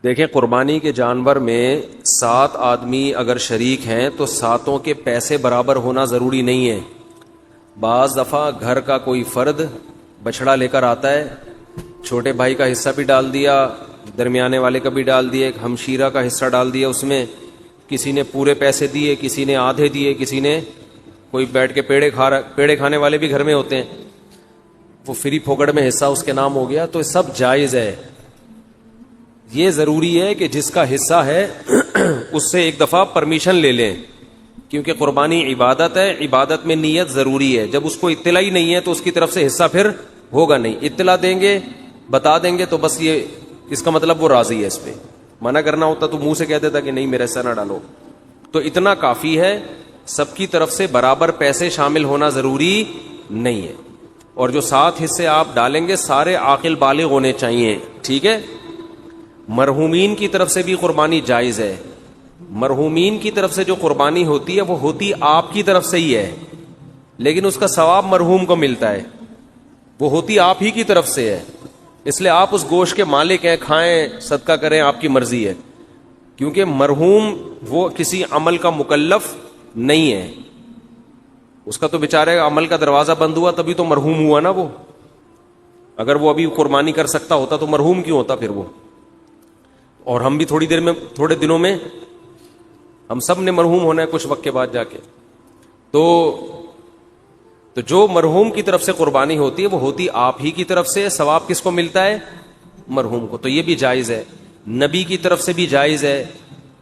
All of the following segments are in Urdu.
دیکھیں قربانی کے جانور میں 7 آدمی اگر شریک ہیں تو 7 کے پیسے برابر ہونا ضروری نہیں ہے. بعض دفعہ گھر کا کوئی فرد بچڑا لے کر آتا ہے، چھوٹے بھائی کا حصہ بھی ڈال دیا، درمیانے والے کا بھی ڈال دیا، ایک ہمشیرہ کا حصہ ڈال دیا، اس میں کسی نے پورے پیسے دیے، کسی نے آدھے دیے، کسی نے کوئی بیٹھ کے پیڑے کھانے والے بھی گھر میں ہوتے ہیں، وہ فری پھوکڑ میں حصہ اس کے نام ہو گیا. تو سب جائز ہے. یہ ضروری ہے کہ جس کا حصہ ہے اس سے ایک دفعہ پرمیشن لے لیں، کیونکہ قربانی عبادت ہے، عبادت میں نیت ضروری ہے. جب اس کو اطلاع ہی نہیں ہے تو اس کی طرف سے حصہ پھر ہوگا نہیں. اطلاع دیں گے، بتا دیں گے تو بس یہ اس کا مطلب وہ راضی ہے. اس پہ منع کرنا ہوتا تو منہ سے کہہ دیتا کہ نہیں میرا حصہ نہ ڈالو. تو اتنا کافی ہے، سب کی طرف سے برابر پیسے شامل ہونا ضروری نہیں ہے. اور جو 7 حصے آپ ڈالیں گے سارے عاقل بالغ ہونے چاہیے. ٹھیک ہے. مرحومین کی طرف سے بھی قربانی جائز ہے. مرحومین کی طرف سے جو قربانی ہوتی ہے وہ ہوتی آپ کی طرف سے ہی ہے، لیکن اس کا ثواب مرحوم کو ملتا ہے. وہ ہوتی آپ ہی کی طرف سے ہے، اس لیے آپ اس گوشت کے مالک ہیں، کھائیں، صدقہ کریں، آپ کی مرضی ہے. کیونکہ مرحوم وہ کسی عمل کا مکلف نہیں ہے. اس کا تو بیچارے عمل کا دروازہ بند ہوا تبھی تو مرحوم ہوا نا. وہ اگر وہ ابھی قربانی کر سکتا ہوتا تو مرحوم کیوں ہوتا پھر وہ. اور ہم بھی تھوڑے دنوں میں ہم سب نے مرحوم ہونا ہے کچھ وقت کے بعد جا کے. تو جو مرحوم کی طرف سے قربانی ہوتی ہے وہ ہوتی آپ ہی کی طرف سے. ثواب کس کو ملتا ہے؟ مرحوم کو. تو یہ بھی جائز ہے. نبی کی طرف سے بھی جائز ہے،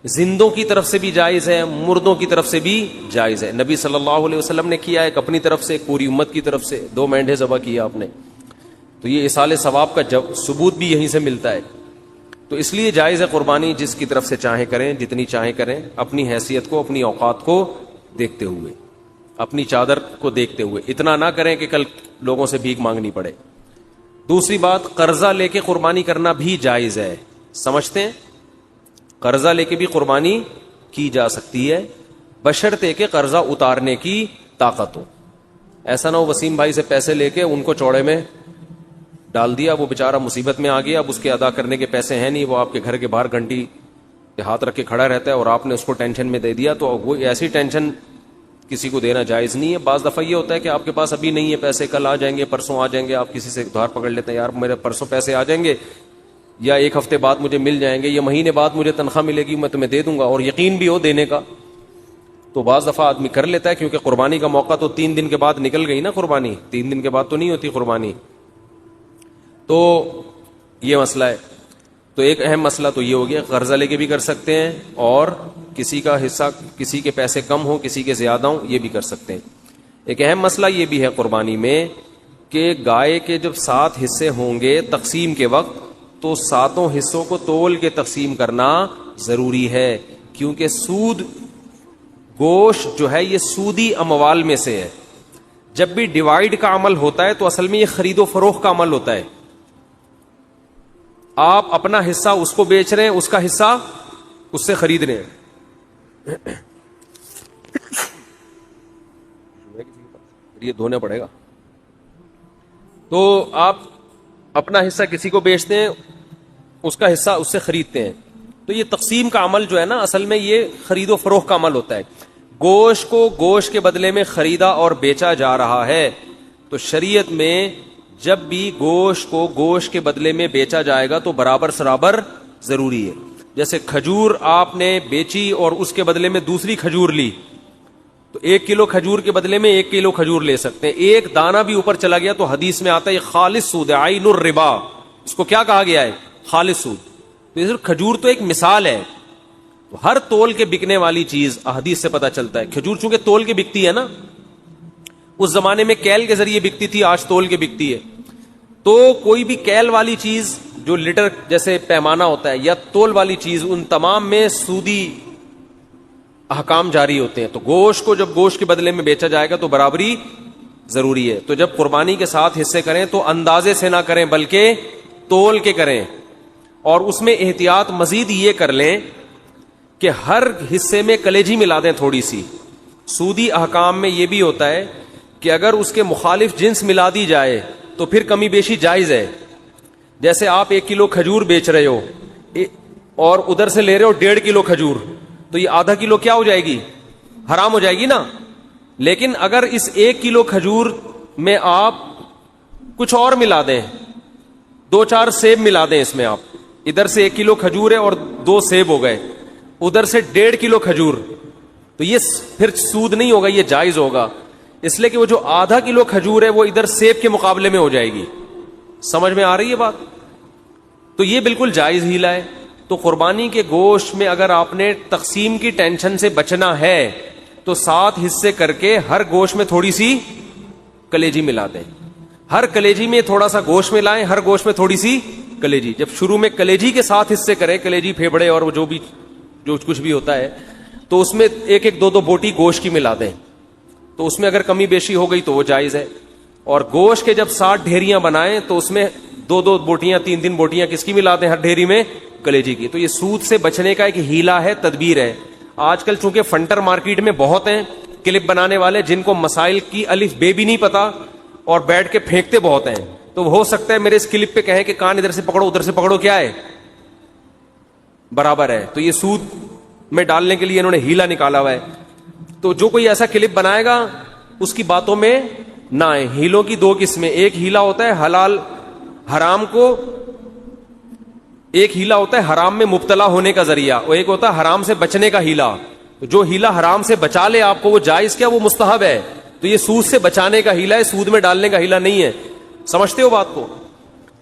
زندوں کی طرف سے بھی جائز ہے، مردوں کی طرف سے بھی جائز ہے. نبی صلی اللہ علیہ وسلم نے کیا، ایک اپنی طرف سے، ایک پوری امت کی طرف سے 2 مینڈھے ذبح کیا آپ نے. تو یہ اصال ثواب کا ثبوت بھی یہیں سے ملتا ہے. تو اس لیے جائز ہے قربانی، جس کی طرف سے چاہیں کریں، جتنی چاہیں کریں، اپنی حیثیت کو، اپنی اوقات کو دیکھتے ہوئے، اپنی چادر کو دیکھتے ہوئے. اتنا نہ کریں کہ کل لوگوں سے بھیک مانگنی پڑے. دوسری بات، قرضہ لے کے قربانی کرنا بھی جائز ہے. سمجھتے ہیں؟ قرضہ لے کے بھی قربانی کی جا سکتی ہے، بشرطے کہ قرضہ اتارنے کی طاقت ہو. ایسا نہ ہو وسیم بھائی سے پیسے لے کے ان کو چوڑے میں ڈال دیا، وہ بیچارہ مصیبت میں آ گیا، اب اس کے ادا کرنے کے پیسے ہیں نہیں، وہ آپ کے گھر کے باہر گھنٹی کے ہاتھ رکھ کے کھڑا رہتا ہے اور آپ نے اس کو ٹینشن میں دے دیا. تو وہ ایسی ٹینشن کسی کو دینا جائز نہیں ہے. بعض دفعہ یہ ہوتا ہے کہ آپ کے پاس ابھی نہیں ہے پیسے، کل آ جائیں گے، پرسوں آ جائیں گے، آپ کسی سے ادھار پکڑ لیتے ہیں، یار میرے پرسوں پیسے آ جائیں گے، یا 1 ہفتے بعد مجھے مل جائیں گے، یا مہینے بعد مجھے تنخواہ ملے گی، میں تمہیں دے دوں گا، اور یقین بھی ہو دینے کا. تو بعض دفعہ آدمی کر لیتا ہے، کیونکہ قربانی کا موقع تو 3 دن کے بعد نکل گئی نا. قربانی 3 دن کے بعد تو نہیں ہوتی قربانی. تو یہ مسئلہ ہے. تو ایک اہم مسئلہ تو یہ ہو گیا، قرضہ لے کے بھی کر سکتے ہیں، اور کسی کا حصہ، کسی کے پیسے کم ہوں، کسی کے زیادہ ہوں، یہ بھی کر سکتے ہیں. ایک اہم مسئلہ یہ بھی ہے قربانی میں کہ گائے کے جب 7 حصے ہوں گے تقسیم کے وقت، تو 7 حصوں کو تول کے تقسیم کرنا ضروری ہے. کیونکہ سود، گوشت جو ہے یہ سودی اموال میں سے ہے. جب بھی ڈیوائیڈ کا عمل ہوتا ہے تو اصل میں یہ خرید و فروخت کا عمل ہوتا ہے. آپ اپنا حصہ اس کو بیچ رہے ہیں، اس کا حصہ اس سے خرید رہے ہیں. یہ دھونا پڑے گا. تو آپ اپنا حصہ کسی کو بیچتے ہیں، اس کا حصہ اس سے خریدتے ہیں. تو یہ تقسیم کا عمل جو ہے نا، اصل میں یہ خرید و فروخت کا عمل ہوتا ہے. گوشت کو گوشت کے بدلے میں خریدا اور بیچا جا رہا ہے. تو شریعت میں جب بھی گوشت کو گوشت کے بدلے میں بیچا جائے گا تو برابر سرابر ضروری ہے. جیسے کھجور آپ نے بیچی اور اس کے بدلے میں دوسری کھجور لی، تو 1 کلو کھجور کے بدلے میں 1 کلو کھجور لے سکتے ہیں. ایک دانہ بھی اوپر چلا گیا تو حدیث میں آتا ہے یہ خالص سود ہے، عین الربا. اس کو کیا کہا گیا ہے؟ خالص سود. تو یہ کھجور تو ایک مثال ہے. تو ہر تول کے بکنے والی چیز حدیث سے پتہ چلتا ہے. کھجور چونکہ تول کے بکتی ہے نا، اس زمانے میں کیل کے ذریعے بکتی تھی، آج تول کے بکتی ہے. تو کوئی بھی کیل والی چیز جو لیٹر جیسے پیمانہ ہوتا ہے یا تول والی چیز، ان تمام میں سودی احکام جاری ہوتے ہیں. تو گوشت کو جب گوشت کے بدلے میں بیچا جائے گا تو برابری ضروری ہے. تو جب قربانی کے 7 حصے کریں تو اندازے سے نہ کریں بلکہ تول کے کریں. اور اس میں احتیاط مزید یہ کر لیں کہ ہر حصے میں کلیجی ملا دیں تھوڑی سی. سودی احکام میں یہ بھی ہوتا ہے کہ اگر اس کے مخالف جنس ملا دی جائے تو پھر کمی بیشی جائز ہے. جیسے آپ 1 کلو کھجور بیچ رہے ہو، اور ادھر سے لے رہے ہو 1.5 کلو کھجور, تو یہ آدھا کلو کیا ہو جائے گی, حرام ہو جائے گی نا. لیکن اگر اس 1 کلو کھجور میں آپ کچھ اور ملا دیں, 2-4 سیب ملا دیں اس میں, آپ ادھر سے 1 کلو کھجور ہے اور 2 سیب ہو گئے, ادھر سے 1.5 کلو کھجور, تو یہ پھر سود نہیں ہوگا, یہ جائز ہوگا. اس لیے کہ وہ جو آدھا کلو کھجور ہے وہ ادھر سیب کے مقابلے میں ہو جائے گی. سمجھ میں آ رہی ہے بات؟ تو یہ بالکل جائز ہیلا ہے. تو قربانی کے گوشت میں اگر آپ نے تقسیم کی ٹینشن سے بچنا ہے تو 7 حصے کر کے ہر گوشت میں تھوڑی سی کلیجی ملا دیں, ہر کلیجی میں تھوڑا سا گوشت ملائیں, ہر گوشت میں تھوڑی سی کلیجی. جب شروع میں کلیجی کے 7 حصے کریں, کلیجی پھیپڑے اور جو کچھ بھی ہوتا ہے, تو اس میں 1-2 بوٹی گوشت کی ملا دیں. تو اس میں اگر کمی بیشی ہو گئی تو وہ جائز ہے. اور گوشت کے جب 60 ڈھیریاں بنائیں تو اس میں 2 بوٹیاں 3 بوٹیاں کس کی ملا دیں, ہر ڈھیری میں کلیجی کی. تو یہ سود سے بچنے کا ایک ہیلا ہے, تدبیر ہے. آج کل چونکہ فنٹر مارکیٹ میں بہت ہیں کلپ بنانے والے جن کو مسائل کی الف بے بھی نہیں پتا اور بیٹھ کے پھینکتے بہت ہیں, تو ہو سکتا ہے میرے اس کلپ پہ کہیں کہ کان ادھر سے پکڑو ادھر سے پکڑو, کیا ہے برابر ہے. تو یہ سود میں ڈالنے کے لیے انہوں نے ہیلا نکالا ہوا ہے. تو جو کوئی ایسا کلپ بنائے گا اس کی باتوں میں نہ آئے. ہیلوں کی 2 قسمیں, ایک ہیلا ہوتا ہے حلال حرام کو, ایک ہیلا ہوتا ہے حرام میں مبتلا ہونے کا ذریعہ, اور ایک ہوتا ہے حرام سے بچنے کا ہیلا. جو ہیلا حرام سے بچا لے آپ کو وہ جائز کیا, وہ مستحب ہے. تو یہ سود سے بچانے کا ہیلا ہے, سود میں ڈالنے کا ہیلا نہیں ہے. سمجھتے ہو بات کو؟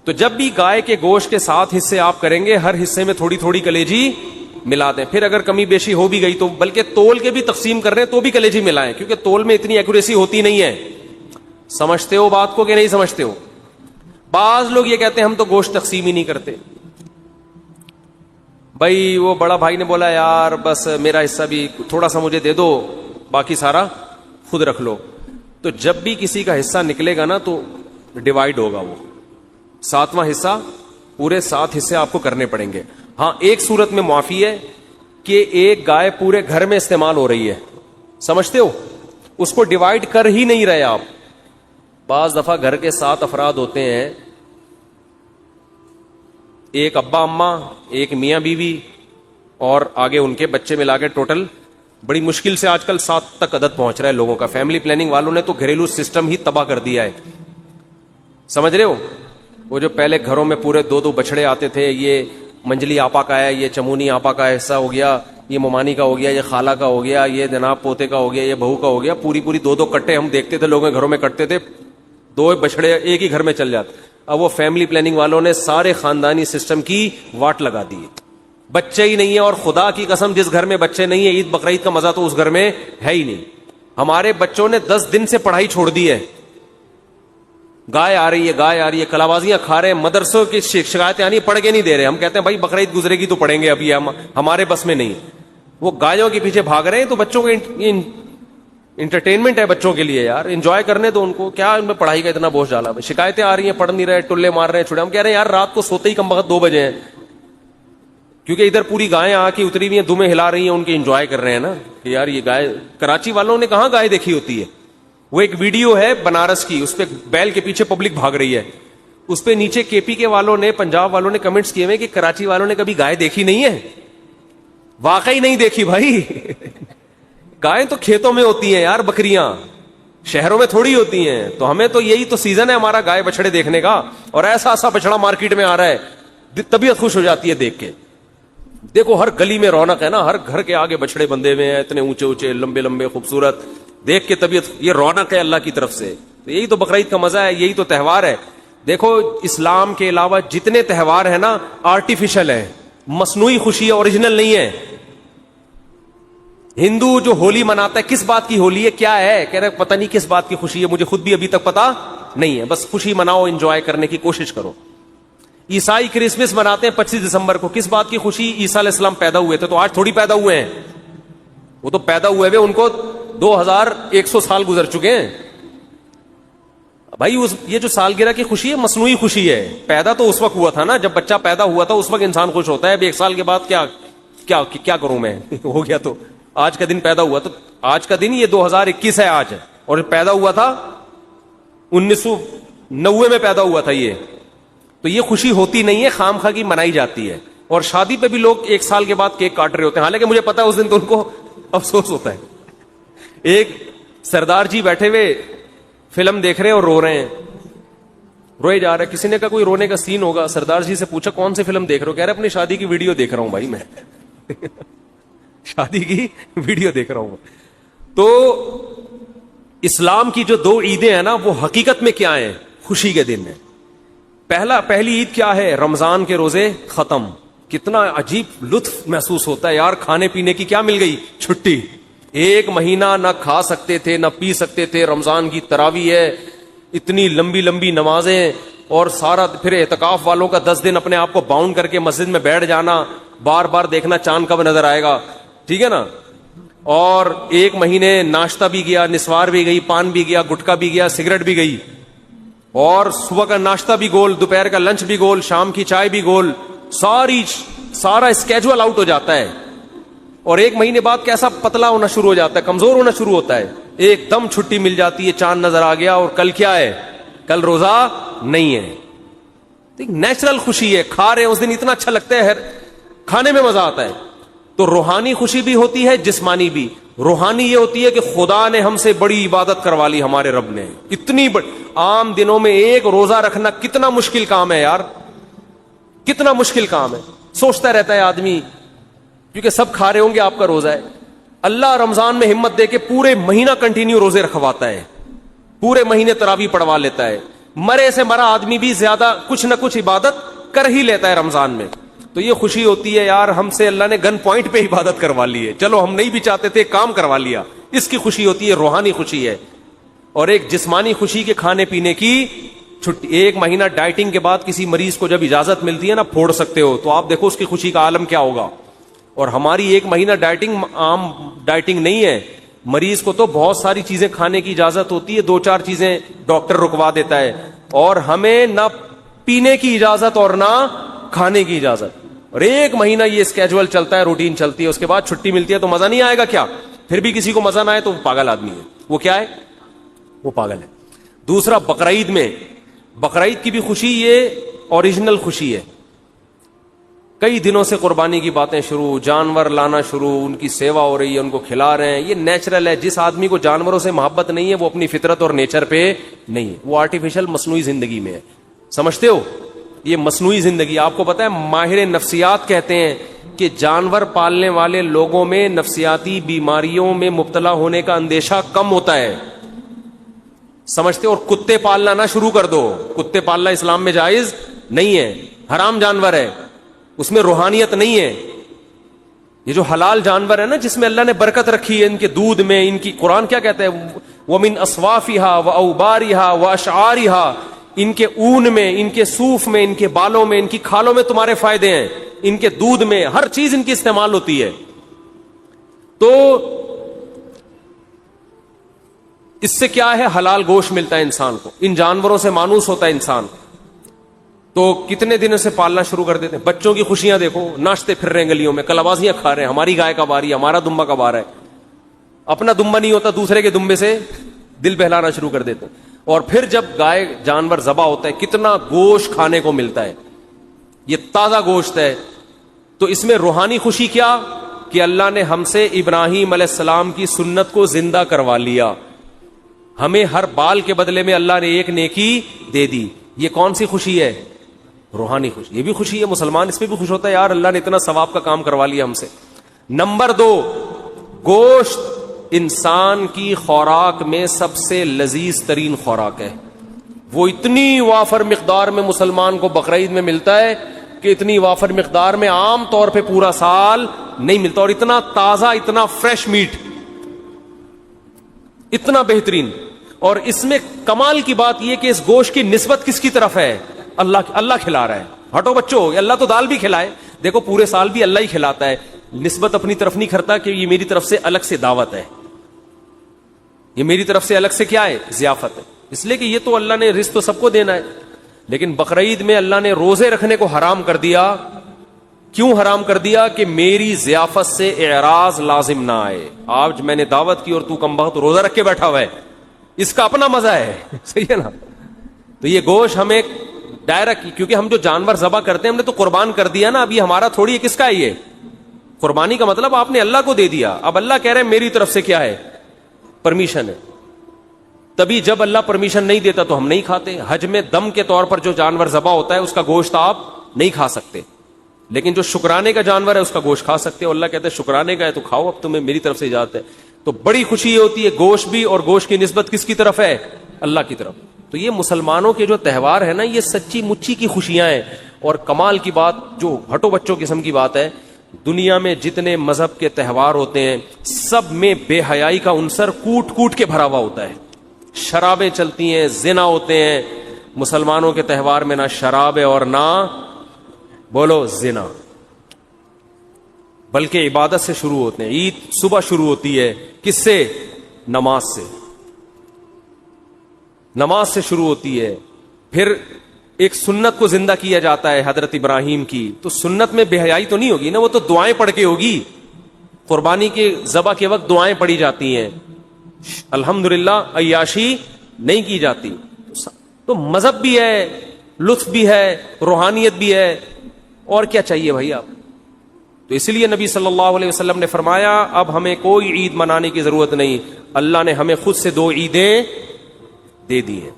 تو جب بھی گائے کے گوشت کے 7 حصے آپ کریں گے, ہر حصے میں تھوڑی تھوڑی کلیجی ملا دیں. پھر اگر کمی بیشی ہو بھی گئی تو بلکہ تول کے بھی تقسیم کر رہے ہیں تو بھی کلیجی ملائیں, کیونکہ تول میں اتنی ایکوریسی ہوتی نہیں ہے. سمجھتے ہو بات کو کہ نہیں سمجھتے ہو؟ بعض لوگ یہ کہتے ہیں ہم تو گوشت تقسیم ہی نہیں کرتے. بھائی وہ بڑا بھائی نے بولا یار بس میرا حصہ بھی تھوڑا سا مجھے دے دو, باقی سارا خود رکھ لو. تو جب بھی کسی کا حصہ نکلے گا نا تو ڈیوائیڈ ہوگا, وہ 7واں حصہ, پورے 7 حصے آپ کو کرنے پڑیں گے. ہاں ایک صورت میں معافی ہے کہ ایک گائے پورے گھر میں استعمال ہو رہی ہے, سمجھتے ہو, اس کو ڈیوائیڈ کر ہی نہیں رہے آپ. بعض دفعہ گھر کے 7 افراد ہوتے ہیں, ایک ابا اماں, ایک میاں بیوی اور آگے ان کے بچے ملا کے ٹوٹل بڑی مشکل سے آج کل 7 تک عدد پہنچ رہا ہے لوگوں کا. فیملی پلاننگ والوں نے تو گھریلو سسٹم ہی تباہ کر دیا ہے. سمجھ رہے ہو؟ وہ جو پہلے گھروں میں پورے 2 بچڑے آتے تھے, یہ منجلی آپا کا ہے, یہ چمونی آپا کا حصہ ہو گیا, یہ ممانی کا ہو گیا, یہ خالہ کا ہو گیا, یہ جناب پوتے کا ہو گیا, یہ بہو کا ہو گیا, پوری 2 کٹے ہم دیکھتے تھے لوگوں کے گھروں میں کٹتے تھے, 2 بچڑے ایک ہی گھر میں چل جاتے. اب وہ فیملی پلاننگ والوں نے سارے خاندانی سسٹم کی واٹ لگا دی. بچے ہی نہیں ہے, اور خدا کی قسم جس گھر میں بچے نہیں ہے عید بقرعید کا مزہ تو اس گھر میں ہے ہی نہیں. ہمارے بچوں نے 10 دن سے پڑھائی چھوڑ دی ہے. گائے آ رہی ہے, کلابازیاں کھا رہے ہیں, مدرسوں کی شکایتیں آنی, پڑھ کے نہیں دے رہے. ہم کہتے ہیں بھائی بقرعید گزرے گی تو پڑھیں گے, ابھی ہمارے بس میں نہیں. وہ گایوں کے پیچھے بھاگ رہے ہیں. تو بچوں کے انٹرٹینمنٹ ہے بچوں کے لیے یار, انجوائے کرنے تو ان کو, کیا ان میں پڑھائی کا اتنا بوجھ ڈالا. شکایتیں آ رہی ہیں, پڑھ نہیں رہے, ٹلے مار رہے ہیں چھڑے. ہم کہہ رہے ہیں یار رات کو سوتے ہی کم وقت 2 بجے ہیں, کیونکہ ادھر پوری گائیں آ کے اتری ہوئی ہیں, دمیں ہلا رہی ہیں, ان کے انجوائے کر رہے ہیں نا کہ یار یہ گائے. کراچی والوں نے کہاں گائے دیکھی ہوتی ہے. وہ ایک ویڈیو ہے بنارس کی, اس پہ بیل کے پیچھے پبلک بھاگ رہی ہے, اس پہ نیچے کے پی کے والوں نے, پنجاب والوں نے کمنٹس کیے ہوئے کہ کراچی والوں نے کبھی گائے دیکھی نہیں ہے. واقعی نہیں دیکھی بھائی. گائیں تو کھیتوں میں ہوتی ہیں یار, بکریاں شہروں میں تھوڑی ہوتی ہیں. تو ہمیں تو یہی تو سیزن ہے ہمارا گائے بچڑے دیکھنے کا, اور ایسا بچڑا مارکیٹ میں آ رہا ہے, طبیعت خوش ہو جاتی ہے دیکھ کے. دیکھو ہر گلی میں رونق ہے نا, ہر گھر کے آگے بچڑے بندے ہوئے ہیں, اتنے اونچے اونچے لمبے لمبے خوبصورت, دیکھ کے طبیعت, یہ رونق ہے اللہ کی طرف سے. تو یہی تو بقرعید کا مزہ ہے, یہی تو تہوار ہے. دیکھو اسلام کے علاوہ جتنے تہوار ہیں نا آرٹیفیشل ہیں, مصنوعی خوشی ہے, اوریجنل نہیں ہے. ہندو جو ہولی مناتا ہے, کس بات کی ہولی ہے, کیا ہے, کہہ رہے پتہ نہیں کس بات کی خوشی ہے, مجھے خود بھی ابھی تک پتا نہیں ہے. بس خوشی مناؤ, انجوائے کرنے کی کوشش کرو. عیسائی کرسمس مناتے ہیں 25 دسمبر کو, کس بات کی خوشی, عیسیٰ علیہ السلام پیدا ہوئے تھے. تو آج تھوڑی پیدا ہوئے ہیں, وہ تو پیدا ہوئے ان کو 2100 سال گزر چکے ہیں بھائی. یہ جو سالگرہ کی خوشی ہے مصنوعی خوشی ہے. پیدا تو اس وقت ہوا تھا نا جب بچہ پیدا ہوا تھا, اس وقت انسان خوش ہوتا ہے. اب 1 سال کے بعد کیا کروں میں, ہو گیا. تو آج کا دن پیدا ہوا, تو آج کا دن یہ 2021 ہے آج, اور پیدا ہوا تھا 1990 میں پیدا ہوا تھا یہ. تو یہ خوشی ہوتی نہیں ہے, خام خواہ کی منائی جاتی ہے. اور شادی پہ بھی لوگ 1 سال کے بعد کیک کاٹ رہے ہوتے ہیں، حالانکہ مجھے پتا ہے اس دن تو ان کو افسوس ہوتا ہے. ایک سردار جی بیٹھے ہوئے فلم دیکھ رہے ہیں اور رو رہے ہیں، روئے جا رہے. کسی نے کہا کوئی رونے کا سین ہوگا. سردار جی سے پوچھا کون سی فلم دیکھ رہے ہو؟ کہہ رہے اپنی شادی کی ویڈیو دیکھ رہا ہوں بھائی میں. شادی کی ویڈیو دیکھ رہا ہوں. تو اسلام کی جو 2 عیدیں ہیں نا وہ حقیقت میں کیا ہیں؟ خوشی کے دن ہیں. پہلی عید کیا ہے؟ رمضان کے روزے ختم. کتنا عجیب لطف محسوس ہوتا ہے یار، کھانے پینے کی کیا مل گئی؟ چھٹی. 1 مہینہ نہ کھا سکتے تھے نہ پی سکتے تھے. رمضان کی تراویح ہے، اتنی لمبی لمبی نمازیں، اور سارا پھر اعتکاف والوں کا 10 دن اپنے آپ کو باؤنڈ کر کے مسجد میں بیٹھ جانا، بار بار دیکھنا چاند کب نظر آئے گا. ٹھیک ہے نا. اور 1 مہینے ناشتہ بھی گیا، نسوار بھی گئی، پان بھی گیا، گٹکا بھی گیا، سگریٹ بھی گئی، اور صبح کا ناشتہ بھی گول، دوپہر کا لنچ بھی گول، شام کی چائے بھی گول. سارا اسکیجول آؤٹ ہو جاتا ہے. اور 1 مہینے بعد کیسا پتلا ہونا شروع ہو جاتا ہے، کمزور ہونا شروع ہوتا ہے. ایک دم چھٹی مل جاتی ہے، چاند نظر آ گیا، اور کل کیا ہے؟ کل روزہ نہیں ہے. نیچرل خوشی ہے، کھا رہے ہیں اس دن اتنا اچھا لگتا ہے، کھانے میں مزہ آتا ہے. تو روحانی خوشی بھی ہوتی ہے، جسمانی بھی. روحانی یہ ہوتی ہے کہ خدا نے ہم سے بڑی عبادت کروا لی، ہمارے رب نے اتنی بڑی. عام دنوں میں 1 روزہ رکھنا کتنا مشکل کام ہے یار، کتنا مشکل کام ہے. سوچتا رہتا ہے آدمی، کیونکہ سب کھا رہے ہوں گے آپ کا روزہ ہے. اللہ رمضان میں ہمت دے کے پورے مہینہ کنٹینیو روزے رکھواتا ہے، پورے مہینے تراویح پڑھوا لیتا ہے. مرے سے مرا آدمی بھی زیادہ کچھ نہ کچھ عبادت کر ہی لیتا ہے رمضان میں. تو یہ خوشی ہوتی ہے یار، ہم سے اللہ نے گن پوائنٹ پہ عبادت کروا لی ہے. چلو ہم نہیں بھی چاہتے تھے، کام کروا لیا. اس کی خوشی ہوتی ہے، روحانی خوشی ہے. اور ایک جسمانی خوشی کے کھانے پینے کی چھٹی. 1 مہینہ ڈائٹنگ کے بعد کسی مریض کو جب اجازت ملتی ہے نا، پھوڑ سکتے ہو، تو آپ دیکھو اس کی خوشی کا عالم کیا ہوگا. اور ہماری 1 مہینہ ڈائٹنگ عام ڈائٹنگ نہیں ہے. مریض کو تو بہت ساری چیزیں کھانے کی اجازت ہوتی ہے، 2-4 چیزیں ڈاکٹر رکوا دیتا ہے، اور ہمیں نہ پینے کی اجازت اور نہ کھانے کی اجازت. اور 1 مہینہ یہ اسکیجول چلتا ہے، روٹین چلتی ہے. اس کے بعد چھٹی ملتی ہے تو مزہ نہیں آئے گا کیا؟ پھر بھی کسی کو مزہ نہ آئے تو وہ پاگل آدمی ہے. وہ کیا ہے؟ وہ پاگل ہے. دوسرا بقرعید میں، بقرعید کی بھی خوشی یہ اوریجنل خوشی ہے. کئی دنوں سے قربانی کی باتیں شروع، جانور لانا شروع، ان کی سیوا ہو رہی ہے، ان کو کھلا رہے ہیں. یہ نیچرل ہے. جس آدمی کو جانوروں سے محبت نہیں ہے وہ اپنی فطرت اور نیچر پہ نہیں ہے، وہ آرٹیفیشل مصنوعی زندگی میں ہے. سمجھتے ہو؟ یہ مصنوعی زندگی. آپ کو پتا ہے ماہر نفسیات کہتے ہیں کہ جانور پالنے والے لوگوں میں نفسیاتی بیماریوں میں مبتلا ہونے کا اندیشہ کم ہوتا ہے. سمجھتے؟ اور کتے پالنا نہ شروع کر دو. کتے پالنا اسلام میں جائز نہیں ہے، حرام جانور ہے، اس میں روحانیت نہیں ہے. یہ جو حلال جانور ہے نا، جس میں اللہ نے برکت رکھی ہے، ان کے دودھ میں، ان کی قرآن کیا کہتا ہے؟ وَمِنْ أَصْوَافِهَا وَأَوْبَارِهَا وَأَشْعَارِهَا. ان کے اون میں، ان کے صوف میں، ان کے بالوں میں، ان کی کھالوں میں تمہارے فائدے ہیں. ان کے دودھ میں، ہر چیز ان کی استعمال ہوتی ہے. تو اس سے کیا ہے؟ حلال گوشت ملتا ہے انسان کو. ان جانوروں سے مانوس ہوتا ہے انسان. تو کتنے دنوں سے پالنا شروع کر دیتے ہیں. بچوں کی خوشیاں دیکھو، ناچتے پھر رہے ہیں گلیوں میں، کلابازیاں کھا رہے ہیں. ہماری گائے کب آ رہی ہے، ہمارا دمبا کب آ رہا ہے. اپنا دمبا نہیں ہوتا، دوسرے کے دمبے سے دل بہلانا شروع کر دیتے ہیں. اور پھر جب گائے جانور ذبح ہوتا ہے، کتنا گوشت کھانے کو ملتا ہے. یہ تازہ گوشت ہے. تو اس میں روحانی خوشی کیا کہ اللہ نے ہم سے ابراہیم علیہ السلام کی سنت کو زندہ کروا لیا. ہمیں ہر بال کے بدلے میں اللہ نے ایک نیکی دے دی. یہ کون سی خوشی ہے؟ روحانی خوشی. یہ بھی خوشی ہے. مسلمان اس پہ بھی خوش ہوتا ہے، یار اللہ نے اتنا ثواب کا کام کروا لیا ہم سے. نمبر 2، گوشت انسان کی خوراک میں سب سے لذیذ ترین خوراک ہے. وہ اتنی وافر مقدار میں مسلمان کو بقرعید میں ملتا ہے کہ اتنی وافر مقدار میں عام طور پہ پورا سال نہیں ملتا. اور اتنا تازہ، اتنا فریش میٹ، اتنا بہترین. اور اس میں کمال کی بات یہ کہ اس گوشت کی نسبت کس کی طرف ہے؟ اللہ کھلا رہا ہے. ہٹو بچوں، اللہ تو دال بھی کھلائے. دیکھو پورے سال بھی اللہ ہی کھلاتا ہے. نسبت اپنی طرف نہیں کرتا کہ یہ میری طرف سے الگ سے دعوت ہے، یہ میری طرف سے الگ سے کیا ہے؟ ضیافت ہے. اس لیے کہ یہ تو اللہ نے رزق تو سب کو دینا ہے. لیکن بقرعید میں اللہ نے روزے رکھنے کو حرام کر دیا. کیوں حرام کر دیا؟ کہ میری ضیافت سے اعراض لازم نہ آئے. آج میں نے دعوت کی اور تو کم بخت روزہ رکھ کے بیٹھا ہوا ہے، اس کا اپنا مزہ ہے. صحیح ہے نا؟ تو یہ گوشت ہمیں ڈائریکٹ, کیونکہ ہم جو جانور ذبح کرتے ہیں ہم نے تو قربان کر دیا نا, اب یہ ہمارا تھوڑی ہے, کس کا ہے یہ؟ قربانی کا مطلب آپ نے اللہ کو دے دیا. اب اللہ کہہ رہے ہیں میری طرف سے کیا ہے, پرمیشن ہے. تبھی جب اللہ پرمیشن نہیں دیتا تو ہم نہیں کھاتے. حج میں دم کے طور پر جو جانور ذبح ہوتا ہے اس کا گوشت آپ نہیں کھا سکتے, لیکن جو شکرانے کا جانور ہے اس کا گوشت کھا سکتے ہو. اللہ کہتے ہیں شکرانے کا ہے تو کھاؤ, اب تمہیں میری طرف سے اجازت ہے. تو بڑی خوشی یہ ہوتی ہے گوشت بھی, اور گوشت کی نسبت کس کی طرف ہے, اللہ کی طرف. تو یہ مسلمانوں کے جو تہوار ہے نا, یہ سچی مچی کی خوشیاں ہیں. اور کمال کی بات, جو ہٹو بچوں قسم کی بات ہے, دنیا میں جتنے مذہب کے تہوار ہوتے ہیں سب میں بے حیائی کا عنصر کوٹ کوٹ کے بھرا ہوا ہوتا ہے. شرابیں چلتی ہیں, زنا ہوتے ہیں. مسلمانوں کے تہوار میں نہ شراب ہے اور نہ بولو زنا, بلکہ عبادت سے شروع ہوتے ہیں. عید صبح شروع ہوتی ہے کس سے, نماز سے. نماز سے شروع ہوتی ہے. پھر ایک سنت کو زندہ کیا جاتا ہے حضرت ابراہیم کی, تو سنت میں بے حیائی تو نہیں ہوگی نا, وہ تو دعائیں پڑھ کے ہوگی. قربانی کے ذبح کے وقت دعائیں پڑھی جاتی ہیں, الحمدللہ عیاشی نہیں کی جاتی. تو مذہب بھی ہے, لطف بھی ہے, روحانیت بھی ہے, اور کیا چاہیے بھائی آپ. تو اس لیے نبی صلی اللہ علیہ وسلم نے فرمایا اب ہمیں کوئی عید منانے کی ضرورت نہیں, اللہ نے ہمیں خود سے 2 عیدیں دے دی ہیں.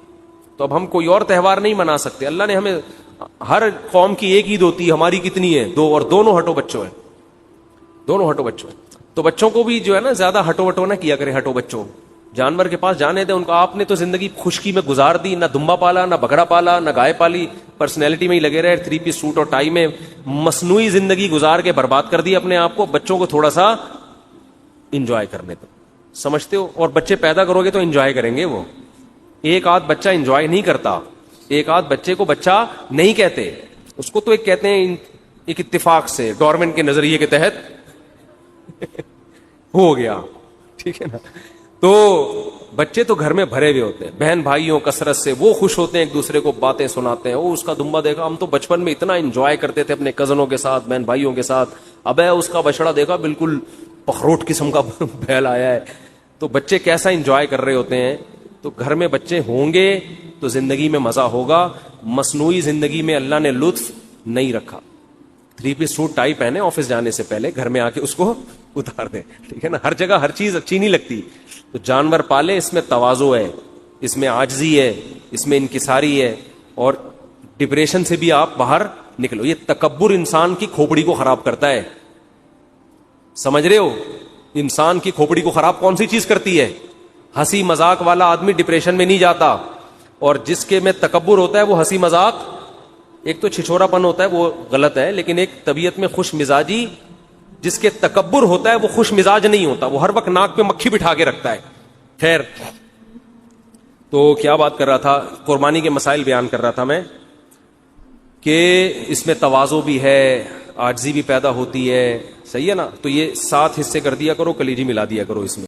تو اب ہم کوئی اور تہوار نہیں منا سکتے. اللہ نے ہمیں, ہر قوم کی ایک عید ہوتی ہے, ہماری کتنی ہے, 2, اور دونوں ہٹو بچوں ہیں, دونوں ہٹو بچوں ہیں. تو بچوں کو بھی جو ہے نا زیادہ ہٹو وٹو نہ کیا کرے. ہٹو بچوں, جانور کے پاس جانے دیں ان کو. آپ نے تو زندگی خشکی میں گزار دی, نہ دمبا پالا, نہ بکرا پالا, نہ گائے پالی, پرسنالٹی میں ہی لگے رہے, 3 پیس سوٹ اور ٹائی میں مصنوعی زندگی گزار کے برباد کر دی اپنے آپ کو. بچوں کو تھوڑا سا انجوائے کرنے دو, سمجھتے ہو. اور بچے پیدا کرو گے تو انجوائے کریں گے. وہ ایک آدھ بچہ انجوائے نہیں کرتا, ایک آدھ بچے کو بچہ نہیں کہتے, اس کو تو ایک کہتے ہیں ایک اتفاق سے, گورنمنٹ کے نظریے کے تحت ہو گیا, ٹھیک ہے نا. تو بچے تو گھر میں بھرے ہوئے ہوتے ہیں بہن بھائیوں کثرت سے, وہ خوش ہوتے ہیں, ایک دوسرے کو باتیں سناتے ہیں. وہ اس کا دمبا دیکھا, ہم تو بچپن میں اتنا انجوائے کرتے تھے اپنے کزنوں کے ساتھ, بہن بھائیوں کے ساتھ. اب ہے اس کا بچڑا دیکھا, بالکل پخروٹ قسم کا بیل آیا ہے. تو بچے کیسا انجوائے کر رہے ہوتے ہیں. تو گھر میں بچے ہوں گے تو زندگی میں مزہ ہوگا. مصنوعی زندگی میں اللہ نے لطف نہیں رکھا. 3 پیس سوٹ ٹائی پہنے آفس جانے سے پہلے, گھر میں آ کے اس کو اتار دیں, ٹھیک ہے نا. ہر جگہ ہر چیز اچھی نہیں لگتی. تو جانور پالے, اس میں تواضع ہے, اس میں عاجزی ہے, اس میں انکساری ہے, اور ڈپریشن سے بھی آپ باہر نکلو. یہ تکبر انسان کی کھوپڑی کو خراب کرتا ہے, سمجھ رہے ہو. انسان کی کھوپڑی کو خراب کون سی چیز کرتی ہے؟ ہنسی مذاق والا آدمی ڈپریشن میں نہیں جاتا, اور جس کے میں تکبر ہوتا ہے وہ ہنسی مذاق, ایک تو چھچورا پن ہوتا ہے وہ غلط ہے, لیکن ایک طبیعت میں خوش مزاجی, جس کے تکبر ہوتا ہے وہ خوش مزاج نہیں ہوتا, وہ ہر وقت ناک پہ مکھی بٹھا کے رکھتا ہے. خیر, تو کیا بات کر رہا تھا, قربانی کے مسائل بیان کر رہا تھا میں, کہ اس میں تواضع بھی ہے, عاجزی بھی پیدا ہوتی ہے, صحیح ہے نا. تو یہ 7 حصے کر دیا کرو, کلیجی ملا دیا کرو اس میں.